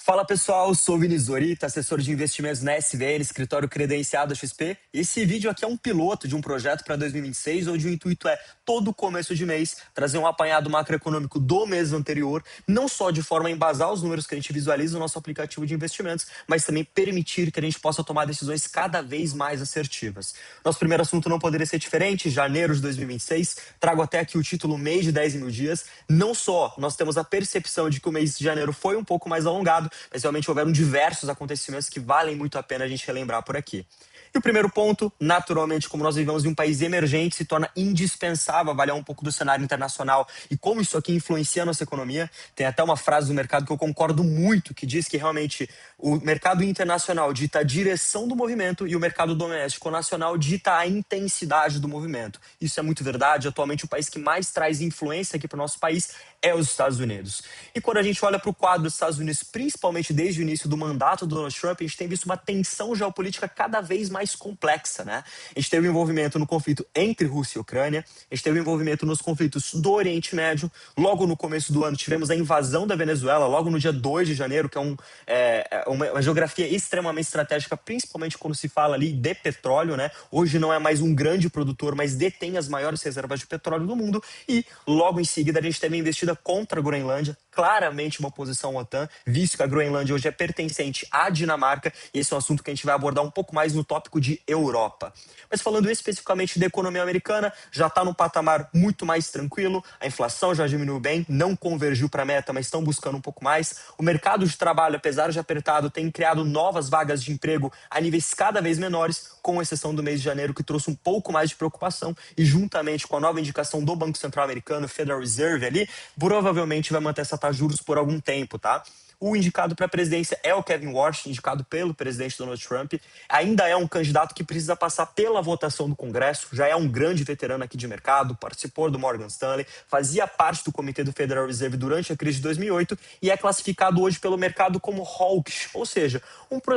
Fala pessoal, sou o Vini Zorita, assessor de investimentos na SVN, escritório credenciado da XP. Esse vídeo aqui é um piloto de um projeto para 2026, onde o intuito é, todo começo de mês, trazer um apanhado macroeconômico do mês anterior, não só de forma a embasar os números que a gente visualiza no nosso aplicativo de investimentos, mas também permitir que a gente possa tomar decisões cada vez mais assertivas. Nosso primeiro assunto não poderia ser diferente, janeiro de 2026, trago até aqui o título Mês de 10 mil dias. Não só nós temos a percepção de que o mês de janeiro foi um pouco mais alongado, mas realmente houveram diversos acontecimentos que valem muito a pena a gente relembrar por aqui. E o primeiro ponto, naturalmente, como nós vivemos em um país emergente, se torna indispensável avaliar um pouco do cenário internacional e como isso aqui influencia a nossa economia. Tem até uma frase do mercado que eu concordo muito, que diz que realmente o mercado internacional dita a direção do movimento e o mercado doméstico nacional dita a intensidade do movimento. Isso é muito verdade. Atualmente, o país que mais traz influência aqui para o nosso país é os Estados Unidos. E quando a gente olha para o quadro dos Estados Unidos, principalmente desde o início do mandato do Donald Trump, a gente tem visto uma tensão geopolítica cada vez mais complexa, né? A gente teve um envolvimento no conflito entre Rússia e Ucrânia, a gente teve um envolvimento nos conflitos do Oriente Médio, logo no começo do ano tivemos a invasão da Venezuela, logo no dia 2 de janeiro, que é uma geografia extremamente estratégica, principalmente quando se fala ali de petróleo, né? Hoje não é mais um grande produtor, mas detém as maiores reservas de petróleo do mundo, e logo em seguida a gente teve a investida contra a Groenlândia, claramente uma oposição à OTAN, visto que a Groenlândia hoje é pertencente à Dinamarca, e esse é um assunto que a gente vai abordar um pouco mais no tópico de Europa. Mas falando especificamente da economia americana, já está num patamar muito mais tranquilo, a inflação já diminuiu bem, não convergiu para a meta, mas estão buscando um pouco mais. O mercado de trabalho, apesar de apertado, tem criado novas vagas de emprego a níveis cada vez menores, com exceção do mês de janeiro, que trouxe um pouco mais de preocupação, e juntamente com a nova indicação do Banco Central Americano, Federal Reserve ali, provavelmente vai manter essa taxa de juros por algum tempo, tá? O indicado para a presidência é o Kevin Warsh, indicado pelo presidente Donald Trump. Ainda é um candidato que precisa passar pela votação do Congresso, já é um grande veterano aqui de mercado, participou do Morgan Stanley, fazia parte do comitê do Federal Reserve durante a crise de 2008 e é classificado hoje pelo mercado como hawkish, ou seja,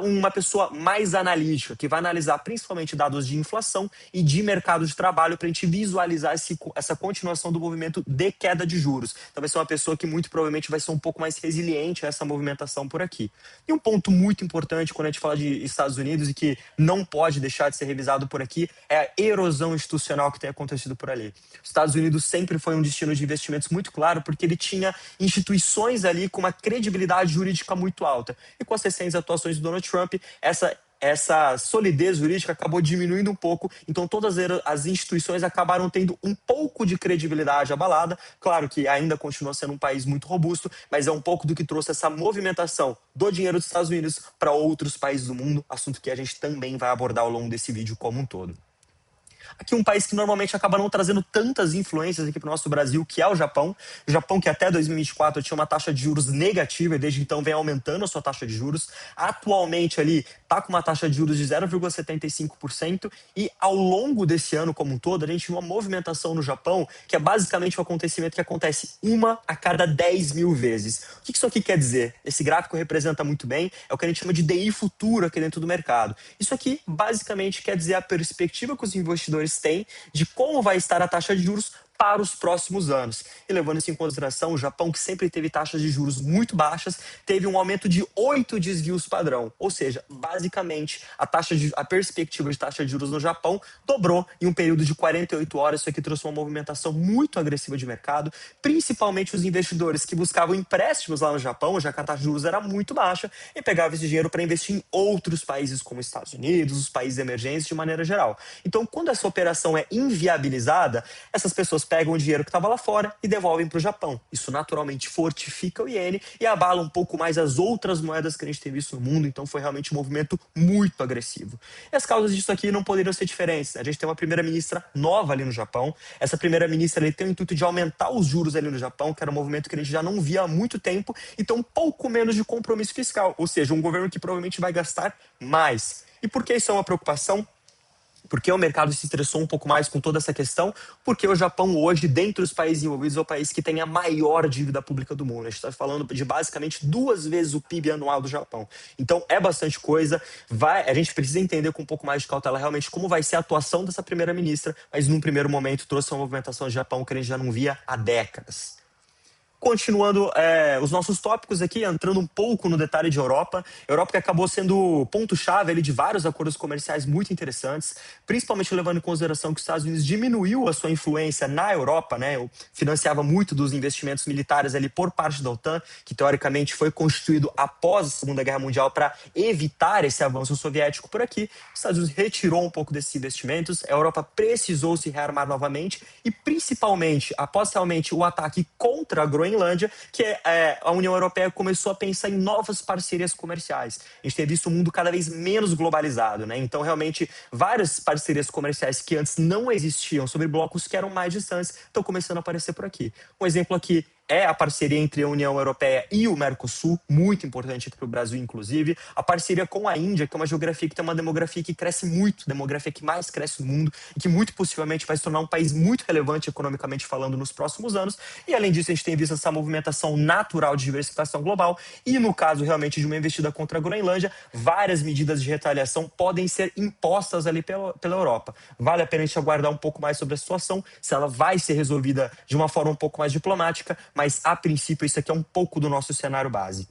uma pessoa mais analítica, que vai analisar principalmente dados de inflação e de mercado de trabalho para a gente visualizar essa continuação do movimento de queda de juros. Então vai ser uma pessoa que muito provavelmente vai ser um pouco mais resiliente a essa movimentação por aqui. E um ponto muito importante quando a gente fala de Estados Unidos e que não pode deixar de ser revisado por aqui é a erosão institucional que tem acontecido por ali. Os Estados Unidos sempre foi um destino de investimentos muito claro porque ele tinha instituições ali com uma credibilidade jurídica muito alta. E com as recentes atuações do Donald Trump, essa solidez jurídica acabou diminuindo um pouco, então todas as instituições acabaram tendo um pouco de credibilidade abalada. Claro que ainda continua sendo um país muito robusto, mas é um pouco do que trouxe essa movimentação do dinheiro dos Estados Unidos para outros países do mundo, assunto que a gente também vai abordar ao longo desse vídeo como um todo. Aqui um país que normalmente acaba não trazendo tantas influências aqui para o nosso Brasil, que é o Japão. O Japão que até 2024 tinha uma taxa de juros negativa e desde então vem aumentando a sua taxa de juros. Atualmente ali está com uma taxa de juros de 0,75% e ao longo desse ano como um todo a gente viu uma movimentação no Japão que é basicamente um acontecimento que acontece uma a cada 10 mil vezes. O que isso aqui quer dizer? Esse gráfico representa muito bem, é o que a gente chama de DI futuro aqui dentro do mercado. Isso aqui basicamente quer dizer a perspectiva que os investidores têm de como vai estar a taxa de juros para os próximos anos. E levando isso em consideração, o Japão, que sempre teve taxas de juros muito baixas, teve um aumento de 8 desvios padrão. Ou seja, basicamente, a perspectiva de taxa de juros no Japão dobrou em um período de 48 horas. Isso aqui trouxe uma movimentação muito agressiva de mercado, principalmente os investidores que buscavam empréstimos lá no Japão, já que a taxa de juros era muito baixa, e pegavam esse dinheiro para investir em outros países como os Estados Unidos, os países emergentes de maneira geral. Então, quando essa operação é inviabilizada, essas pessoas pegam o dinheiro que estava lá fora e devolvem para o Japão. Isso naturalmente fortifica o iene e abala um pouco mais as outras moedas que a gente tem visto no mundo, então foi realmente um movimento muito agressivo. E as causas disso aqui não poderiam ser diferentes. A gente tem uma primeira-ministra nova ali no Japão. Essa primeira-ministra tem o intuito de aumentar os juros ali no Japão, que era um movimento que a gente já não via há muito tempo, e tem um pouco menos de compromisso fiscal, ou seja, um governo que provavelmente vai gastar mais. E por que isso é uma preocupação? Porque o mercado se estressou um pouco mais com toda essa questão, porque o Japão hoje, dentre os países envolvidos, é o país que tem a maior dívida pública do mundo. A gente está falando de basicamente 2 vezes o PIB anual do Japão. Então é bastante coisa, a gente precisa entender com um pouco mais de cautela realmente como vai ser a atuação dessa primeira-ministra, mas num primeiro momento trouxe uma movimentação do Japão que a gente já não via há décadas. Continuando os nossos tópicos aqui, entrando um pouco no detalhe de Europa. Europa que acabou sendo ponto-chave ali de vários acordos comerciais muito interessantes, principalmente levando em consideração que os Estados Unidos diminuiu a sua influência na Europa, né? Financiava muito dos investimentos militares ali por parte da OTAN, que teoricamente foi constituído após a Segunda Guerra Mundial para evitar esse avanço soviético por aqui. Os Estados Unidos retirou um pouco desses investimentos, a Europa precisou se rearmar novamente e principalmente após realmente o ataque contra a Groenlândia, que a União Europeia começou a pensar em novas parcerias comerciais. A gente tem visto um mundo cada vez menos globalizado, né? Então, realmente, várias parcerias comerciais que antes não existiam sobre blocos que eram mais distantes estão começando a aparecer por aqui. Um exemplo aqui é a parceria entre a União Europeia e o Mercosul, muito importante para o Brasil, inclusive. A parceria com a Índia, que é uma geografia que tem uma demografia que cresce muito, demografia que mais cresce no mundo e que muito possivelmente vai se tornar um país muito relevante economicamente falando nos próximos anos. E, além disso, a gente tem visto essa movimentação natural de diversificação global e, no caso, realmente, de uma investida contra a Groenlândia, várias medidas de retaliação podem ser impostas ali pela Europa. Vale a pena a gente aguardar um pouco mais sobre a situação, se ela vai ser resolvida de uma forma um pouco mais diplomática, mas a princípio isso aqui é um pouco do nosso cenário base.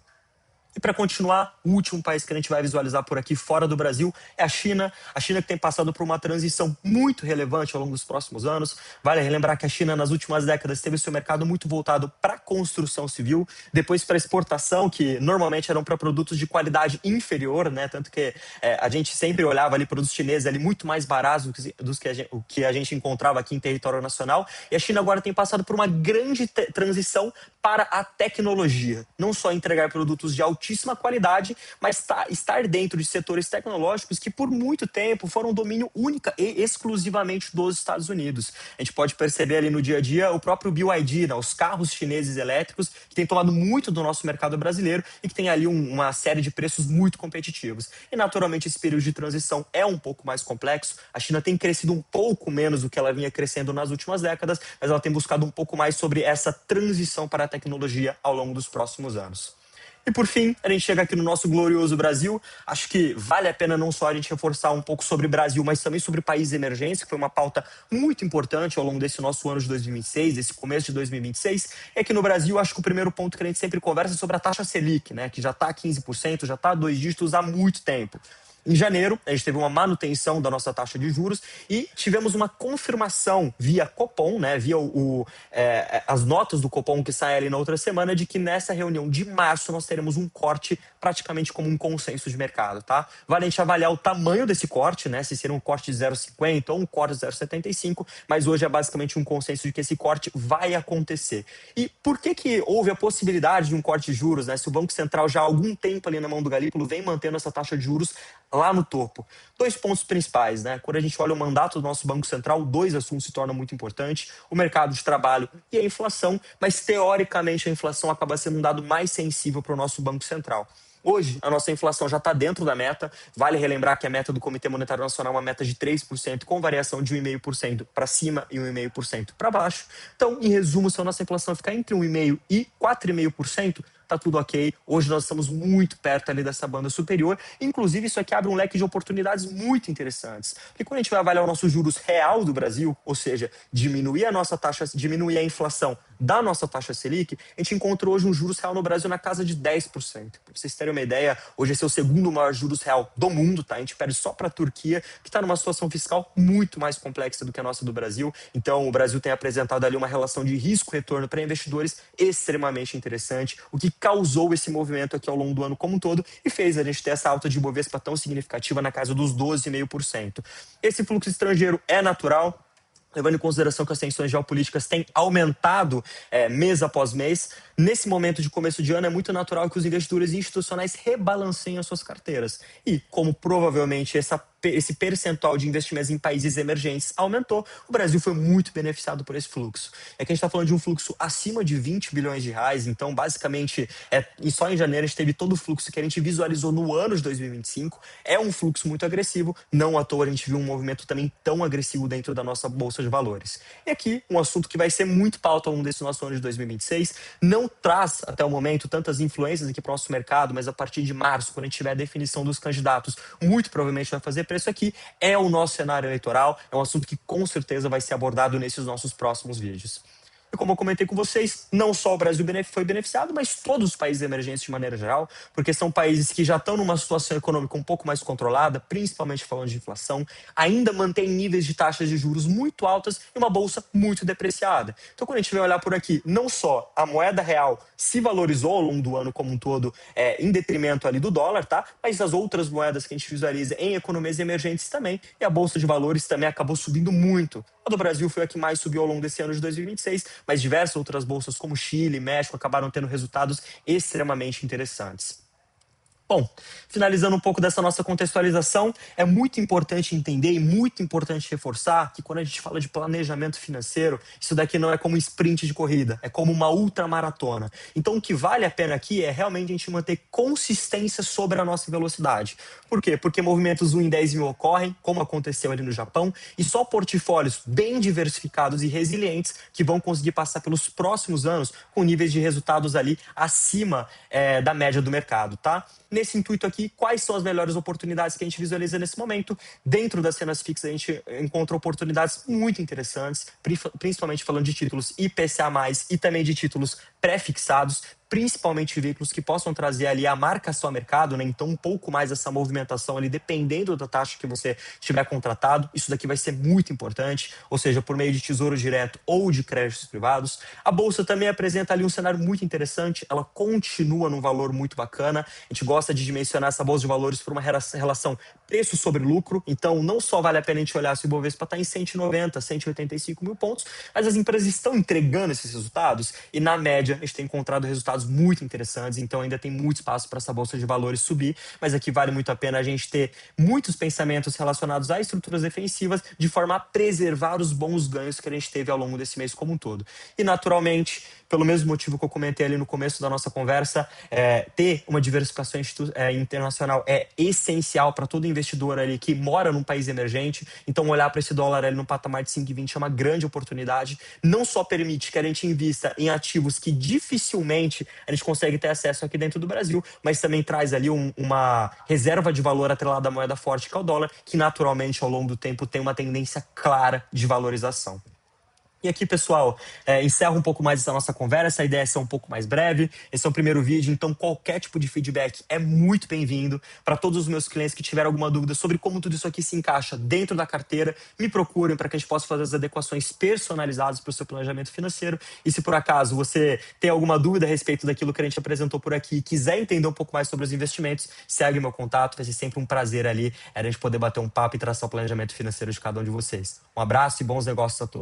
E para continuar, o último país que a gente vai visualizar por aqui, fora do Brasil, é a China. A China que tem passado por uma transição muito relevante ao longo dos próximos anos. Vale relembrar que a China, nas últimas décadas, teve seu mercado muito voltado para a construção civil, depois para exportação, que normalmente eram para produtos de qualidade inferior, né? Tanto que a gente sempre olhava ali produtos chineses ali muito mais baratos do que o que a gente encontrava aqui em território nacional. E a China agora tem passado por uma grande transição para a tecnologia. Não só entregar produtos de altíssima qualidade, mas estar dentro de setores tecnológicos que por muito tempo foram domínio única e exclusivamente dos Estados Unidos. A gente pode perceber ali no dia a dia o próprio BYD, né, os carros chineses elétricos, que tem tomado muito do nosso mercado brasileiro e que tem ali uma série de preços muito competitivos. E naturalmente esse período de transição é um pouco mais complexo. A China tem crescido um pouco menos do que ela vinha crescendo nas últimas décadas, mas ela tem buscado um pouco mais sobre essa transição para a tecnologia ao longo dos próximos anos. E por fim, a gente chega aqui no nosso glorioso Brasil. Acho que vale a pena não só a gente reforçar um pouco sobre o Brasil, mas também sobre países emergentes, que foi uma pauta muito importante ao longo desse nosso ano de 2026, desse começo de 2026. É que no Brasil, acho que o primeiro ponto que a gente sempre conversa é sobre a taxa Selic, né, que já está a 15%, já está a 2 dígitos há muito tempo. Em janeiro, a gente teve uma manutenção da nossa taxa de juros e tivemos uma confirmação via Copom, né, via as notas do Copom que saem ali na outra semana, de que nessa reunião de março nós teremos um corte praticamente como um consenso de mercado, tá? Vale a gente avaliar o tamanho desse corte, né, se será um corte de 0,50 ou um corte de 0,75, mas hoje é basicamente um consenso de que esse corte vai acontecer. E por que houve a possibilidade de um corte de juros, né? Se o Banco Central já há algum tempo ali na mão do Galípolo vem mantendo essa taxa de juros lá no topo. 2 pontos principais, né? Quando a gente olha o mandato do nosso Banco Central, 2 assuntos se tornam muito importantes: o mercado de trabalho e a inflação, mas teoricamente a inflação acaba sendo um dado mais sensível para o nosso Banco Central. Hoje, a nossa inflação já está dentro da meta. Vale relembrar que a meta do Comitê Monetário Nacional é uma meta de 3%, com variação de 1,5% para cima e 1,5% para baixo. Então, em resumo, se a nossa inflação ficar entre 1,5% e 4,5%, tá tudo ok. Hoje nós estamos muito perto ali dessa banda superior. Inclusive, isso aqui abre um leque de oportunidades muito interessantes. Porque quando a gente vai avaliar o nosso juros real do Brasil, ou seja, diminuir a nossa taxa, diminuir a inflação da nossa taxa Selic, a gente encontrou hoje um juros real no Brasil na casa de 10%. Para vocês terem uma ideia, hoje esse é o segundo maior juros real do mundo, tá? A gente perde só para a Turquia, que está numa situação fiscal muito mais complexa do que a nossa do Brasil. Então, o Brasil tem apresentado ali uma relação de risco-retorno para investidores extremamente interessante, o que causou esse movimento aqui ao longo do ano como um todo e fez a gente ter essa alta de Ibovespa tão significativa na casa dos 12,5%. Esse fluxo estrangeiro é natural, levando em consideração que as tensões geopolíticas têm aumentado mês após mês. Nesse momento de começo de ano, é muito natural que os investidores institucionais rebalancem as suas carteiras. E, como provavelmente esse percentual de investimentos em países emergentes aumentou, o Brasil foi muito beneficiado por esse fluxo. É que a gente está falando de um fluxo acima de 20 bilhões de reais, então, basicamente, só em janeiro a gente teve todo o fluxo que a gente visualizou no ano de 2025. É um fluxo muito agressivo, não à toa a gente viu um movimento também tão agressivo dentro da nossa Bolsa de Valores. E aqui, um assunto que vai ser muito pauta ao longo desse nosso ano de 2026, não traz até o momento tantas influências aqui para o nosso mercado, mas a partir de março, quando a gente tiver a definição dos candidatos, muito provavelmente vai fazer preço aqui, é o nosso cenário eleitoral, é um assunto que com certeza vai ser abordado nesses nossos próximos vídeos. E como eu comentei com vocês, não só o Brasil foi beneficiado, mas todos os países emergentes de maneira geral, porque são países que já estão numa situação econômica um pouco mais controlada, principalmente falando de inflação, ainda mantém níveis de taxas de juros muito altas e uma bolsa muito depreciada. Então, quando a gente vai olhar por aqui, não só a moeda real se valorizou ao longo do ano como um todo, em detrimento ali do dólar, tá? Mas as outras moedas que a gente visualiza em economias emergentes também, e a bolsa de valores também acabou subindo muito. A do Brasil foi a que mais subiu ao longo desse ano de 2026, mas diversas outras bolsas como Chile e México acabaram tendo resultados extremamente interessantes. Bom, finalizando um pouco dessa nossa contextualização, é muito importante entender e muito importante reforçar que quando a gente fala de planejamento financeiro, isso daqui não é como um sprint de corrida, é como uma ultramaratona. Então, o que vale a pena aqui é realmente a gente manter consistência sobre a nossa velocidade. Por quê? Porque movimentos 1 em 10 mil ocorrem, como aconteceu ali no Japão, e só portfólios bem diversificados e resilientes que vão conseguir passar pelos próximos anos com níveis de resultados ali acima da média do mercado, tá? Nesse intuito aqui, quais são as melhores oportunidades que a gente visualiza nesse momento? Dentro das cenas fixas, a gente encontra oportunidades muito interessantes, principalmente falando de títulos IPCA+, e também de títulos pré-fixados, principalmente veículos que possam trazer ali a marcação a mercado, né? Então um pouco mais essa movimentação ali, dependendo da taxa que você tiver contratado. Isso daqui vai ser muito importante, ou seja, por meio de tesouro direto ou de créditos privados. A bolsa também apresenta ali um cenário muito interessante, ela continua num valor muito bacana. A gente gosta de dimensionar essa bolsa de valores por uma relação preço sobre lucro, então não só vale a pena a gente olhar se o Ibovespa está em 190, 185 mil pontos, mas as empresas estão entregando esses resultados e na média a gente tem encontrado resultados muito interessantes, então ainda tem muito espaço para essa bolsa de valores subir, mas aqui vale muito a pena a gente ter muitos pensamentos relacionados a estruturas defensivas de forma a preservar os bons ganhos que a gente teve ao longo desse mês como um todo. E naturalmente, pelo mesmo motivo que eu comentei ali no começo da nossa conversa, ter uma diversificação internacional é essencial para todo investidor ali que mora num país emergente. Então, olhar para esse dólar ali no patamar de 5,20 é uma grande oportunidade. Não só permite que a gente invista em ativos que dificilmente a gente consegue ter acesso aqui dentro do Brasil, mas também traz ali uma reserva de valor atrelada à moeda forte, que é o dólar, que naturalmente ao longo do tempo tem uma tendência clara de valorização. E aqui, pessoal, encerro um pouco mais essa nossa conversa, a ideia é ser um pouco mais breve. Esse é o primeiro vídeo, então qualquer tipo de feedback é muito bem-vindo. Para todos os meus clientes que tiveram alguma dúvida sobre como tudo isso aqui se encaixa dentro da carteira, me procurem para que a gente possa fazer as adequações personalizadas para o seu planejamento financeiro. E se por acaso você tem alguma dúvida a respeito daquilo que a gente apresentou por aqui e quiser entender um pouco mais sobre os investimentos, segue meu contato, vai ser sempre um prazer ali a gente poder bater um papo e traçar o planejamento financeiro de cada um de vocês. Um abraço e bons negócios a todos.